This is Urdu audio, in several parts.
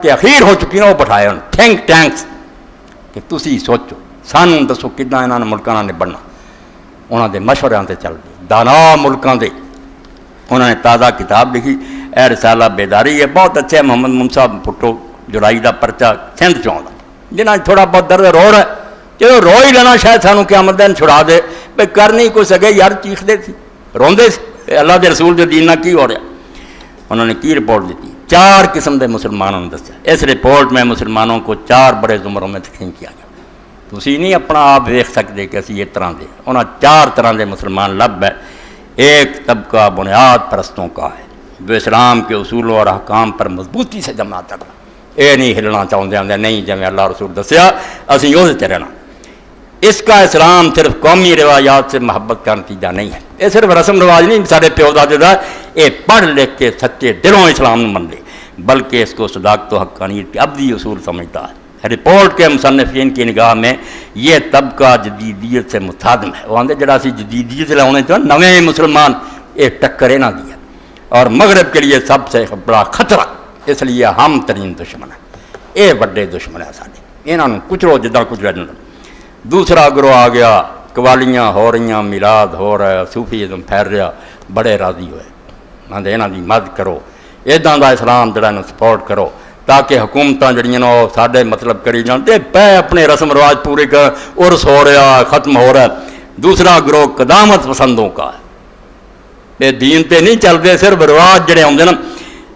کہ اخیر ہو چکی ہیں وہ بٹھائے ان تھنک ٹینکس کہ تسی سوچو سانوں دسو کداں انہاں نے ملکاں نے بننا. انہاں دے مشوریاں تے چل دے دانا ملکاں دے. انہوں نے تازہ کتاب لکھی اے رسالہ بیداری ہے، بہت اچھے. محمد منصا بھٹو جولائی دا پرچہ سندھ چوں دا جنہاں تھوڑا بہت درد رو رہا ہے، چلو رو ہی لینا شاید سانوں قیامت دن چھڑا دے. بھائی کر نہیں کوئی سکے یار، چیخ دے تھی روندے سی اللہ دے رسول دے دین نہ کی ہو رہا. انہوں نے کی رپورٹ دیتی 4 قسم دے مسلمانوں نے دسیا. اس رپورٹ میں مسلمانوں کو 4 بڑے زمروں میں تقسیم کیا گیا. تسی نہیں اپنا آپ دیکھ سکتے کہ اسی اس طرح دے. انہاں 4 طرح دے مسلمان لب ہے. ایک طبقہ بنیاد پرستوں کا ہے جو اسلام کے اصولوں اور احکام پر مضبوطی سے جمع کرتا. یہ نہیں ہلنا چاہتے ہیں نہیں جی اللہ رسول دسیا اسی وہ رہنا. اس کا اسلام صرف قومی روایات سے محبت کا نتیجہ نہیں ہے. یہ صرف رسم رواج نہیں سارے پیو دادے دا، یہ پڑھ لکھ کے سچے دلوں اسلام من لے، بلکہ اس کو صداقت و حقانیت کے ابدی اصول سمجھتا ہے. رپورٹ کے مصنفین کی نگاہ میں یہ طبقہ جدیدیت سے متصادم ہے. وہ آدھے جڑا سی جدیدیت لاؤنے چاہتے نویں مسلمان یہ ٹکر نہ دیا اور مغرب کے لیے سب سے بڑا خطرہ، اس لیے ہم ترین دشمن ہے. یہ بڑے دشمن ہے سارے، انہوں کچرو جدہ کچرا جانا. دوسرا گروہ آ گیا، قوالیاں ہو رہی، میلاد ہو رہا ہے، صوفیزم پھیل رہا، بڑے راضی ہوئے. آدھے یہاں کی مدد کرو، ادا کا اسلام جڑا سپورٹ کرو تاکہ حکومتاں جڑیاں وہ سارے مطلب کری جانتے پہ اپنے رسم رواج پورے کر عرس ہو رہا ختم ہو رہا ہے. دوسرا گروہ قدامت پسندوں کا ہے، یہ دین پہ نہیں چلتے، صرف رواج جڑے ہوتے نا،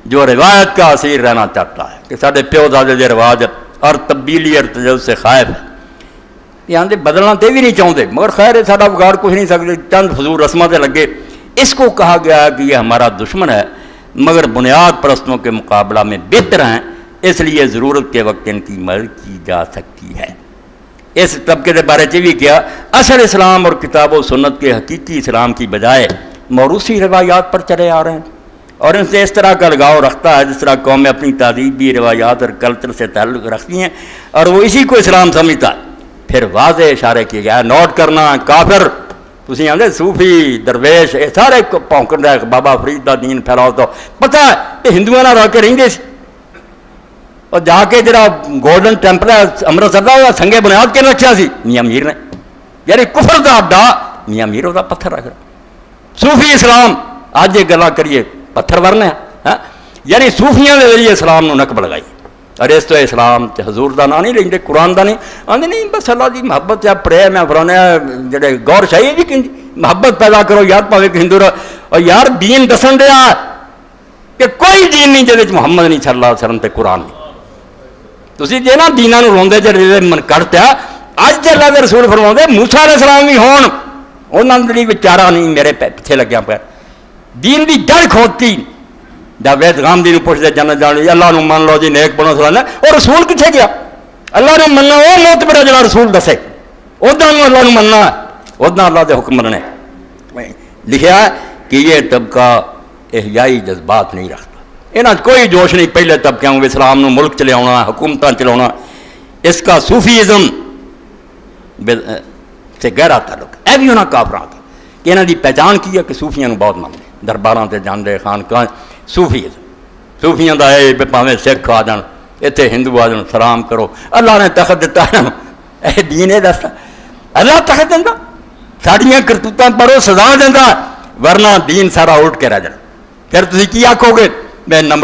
جو روایت کا اسیر رہنا چاہتا ہے کہ سارے پیو دادے کے رواج اور تبدیلی اور تجزیے سے خائف ہے. یہ آدھے بدلنا تے بھی نہیں چاہتے، مگر خیر ساڈا بگاڑ کچھ نہیں سکتے، چند فضول رسموں سے لگے. اس کو کہا گیا کہ یہ ہمارا دشمن ہے، مگر بنیاد پرستوں کے مقابلہ میں بہتر ہیں، اس لیے ضرورت کے وقت ان کی مدد کی جا سکتی ہے. اس طبقے کے بارے میں بھی کیا اصل اسلام اور کتاب و سنت کے حقیقی اسلام کی بجائے موروثی روایات پر چلے آ رہے ہیں اور ان سے اس طرح کا لگاؤ رکھتا ہے جس طرح قومیں اپنی تہذیبی روایات اور کلچر سے تعلق رکھتی ہیں اور وہ اسی کو اسلام سمجھتا ہے. پھر واضح اشارے کیے گیا نوٹ کرنا کافر تسی آدھے صوفی درویش یہ سارے پونکن ہے بابا فرید کا دین پھیلاؤ تو پتہ ہے یہ ہندوؤں نہ رہ کے رہتے سی اور جا کے جڑا گولڈن ٹیمپل ہے امرتسر کا وہ سنگے بنیاد کے رکھا سی میاں میر نے، یعنی کفر کا اڈا میاں میر وہ پتھر رکھ رہا. صوفی اسلام اج یہ گلا کریے پتھر ورنے ہاں، یعنی صوفیاں کے ذریعے اسلام نو نقب لگائی اور اس تو اسلام تے حضور دا نا نہیں لیں قرآن دا نہیں آدھے نہیں بس اللہ دی محبت یا پریم ہے فلانے جڑے گور شاہی بھی کہ محبت پیدا کرو یار پاوے کہ ہندو اور یار دین دسن دیا کہ کوئی دین نہیں جہد محمد نہیں صلی اللہ علیہ وسلم تے قرآن نہیں. تسی جے نا دیناں نو روندے جے من کڑتے اج تے اللہ دے رسول فرماؤندے موسیٰ علیہ السلام بھی ہون انہاں دے بیچارہ نہیں میرے پیچھے لگیا پیا دین دی جڑ کھوتی. جب وید غام دی پوچھتے جنت جانے اللہ نو من لو جی نیک بنو سلانا اور رسول کتنے گیا؟ اللہ نو مننا وہ موت بڑا جڑا رسول دسے ادا اللہ نو مننا ادا اللہ دے حکم مننے. لکھا ہے کہ یہ طبقہ احیائی جذبات نہیں رکھتا، انہاں کوئی جوش نہیں پہلے طبقے ہوں اسلام نو ملک چلاونا حکومتاں چلاونا. اس کا صوفیزم سے گہرا تعلق ہے بھی انہاں کافراں کا کہ انہاں دی پہچان کی ہے کہ صوفیاں نو بہت منتے درباراں تے جاندے خانقاہ صوفیزم صوفیاں دا اے پاویں سکھ آ جان اتنے ہندو آ جان سلام کرو اللہ نے تخت دیتا ہے اے دین یہ دستا اللہ تخت دینا ساڑیاں کرتوتاں پڑھو سزا دینا ورنہ دین سارا الٹ کے رہ جانا. پھر تسی کی آکھو گے میں نمبر